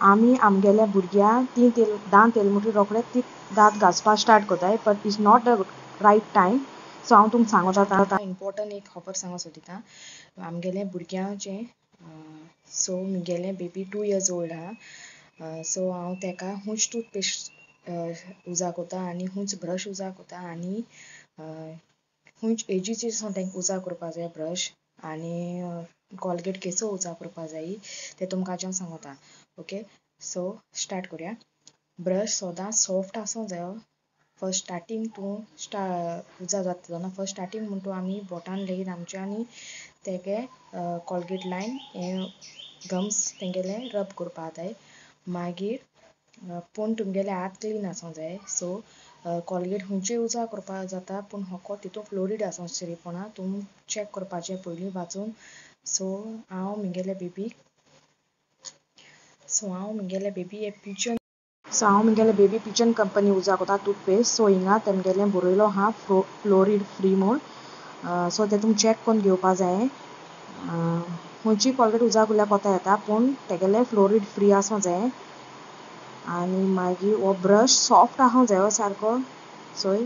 आमी आमगेल्या भुरग्यांक दांत येयले म्हणटरी रोखडेच ती दांत घासपाक स्टार्ट कोताय, but it's not the right time. So हांव तुमकां सांगता इम्पॉर्टंट एक खबर सांगूंक सोदिता. आमगेले भुरग्यांचें सो म्हगेलें बेबी 2 years old आहा. सो हांव तेका हुंच टूथपेस्ट उजा कोता आनी हुंच ब्रश उजा कोता आनी हुंच एजीचेर सावन तेंकां उजा करपा जाय ब्रश आनी कॉलगेट केसो उजा करपा जायी तें तुमकां आजून सांगता. ओके, सो स्टार्ट करुया. ब्रश सोदां सॉफ्ट आसूं जायो. फर्स्ट स्टार्टींग तूं उजा जाता तेन्ना फर्स्ट स्टार्टींग म्हण तूं आमी बोटान लेगीत आमच्यांनी तेगे कॉलगेट लायन हें गम्स तेंगेले रब करपा जाताय. मागीर पूण तुमगेले हात क्लीन आसूं जाय. सो कॉलगेट हुंयचीय उजा करपा जाता, पूण होको तितू फ्लोरीड आसूं शिरीपणा तुम चॅक करपाचें पयलीं वाचून. सो हांव म्हगेले बेबी पिजन कंपनी उजा कोता टूथपेस्ट. सो हिंगा तेमगेलें बरयलो आहा फ्लोरीड फ्री म्हूण. सो तें तुम चॅक कोन्न घेवपा जाय. खंयची कॉलगेट उजा केल्यार कोता येता, पूण तेगेले फ्लोरीड फ्री आसूं जाय. आनी मागीर हो ब्रश सॉफ्ट आसूं जायो सारको, सोय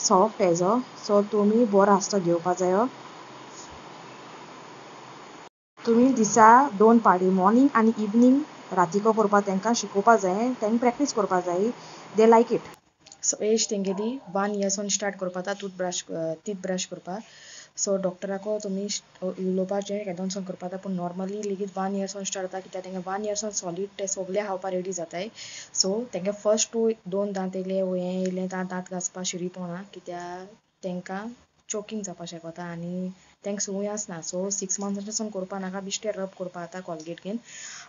सॉफ्ट हेजो. सो तुमी बरो आसतो घेवपा जायो. तुमी दिसा 2 पाटी मॉर्निंग आनी इवनींग रातीको करपा तेंकां शिकोवपा जाय. तेंकां प्रॅक्टीस करपा जायी. They like it. So age तेंगेली 1 year सावन स्टार्ट करपा जाता टीथ ब्रश करपा. सो डॉक्टराको तुमी उलोवपाचें केदोनसून करपा जाता, पूण नॉर्मली लेगीत 1 year सावन स्टार्ट जाता, कित्याक तेंगे 1 year सावन सॉलीड ते सोगले खावपा रेडी जाताय. सो तेंगे फर्स्ट 2 दांत येयले वो हें येयलें दांत घासपा शिरीपणा, कित्याक तेंकां चोकींग जावपा शेकोता आनी तेंकां संवय आसना. सो 6 months सावन करपा नाका, बिश्टें रब करपा जाता कॉलगेट घेवन.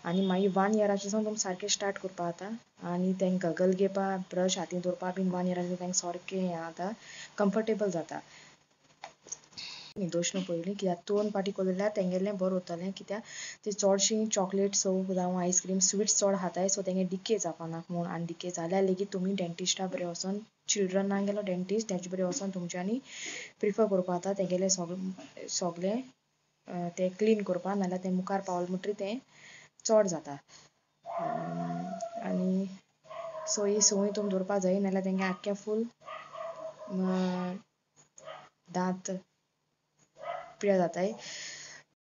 आनी मागीर 1 year सावन तुमी सारकें स्टार्ट करपा जाता. आनी तेंकां गगल घेवपा ब्रश हातीन दवरपा बीन 1 year तेंकां सारकें हें जाता, कम्फर्टेबल जाता. दोश न्हू पयलीं, कित्याक 2 पाटी कोरल्यार तेंगेलें बरें उरतलें. कित्याक ती चोडशीं चॉकलेट्स जावं आयस्क्रीम स्विट्स चोड खाताय, सो तेंगे डिके जावपा नाका म्हूण. आनी डिके जाल्यार लेगीत तुमी डेंटिस्टा बरें वचोन, चिल्ड्रनाक गेलो डेंटिस्ट तेजे बरें वचोन तुमच्यांनी प्रिफर करपा जाता तेगेलें सोगलें तें क्लीन करपा. नाल्यार तें मुखार पावल म्हणटरी तें चोड जाता. आनी सो ही संवय तुमी दवरपा जायी, नाल्यार तेंगे आख्खें फूल दांत पिड्यार जाताय.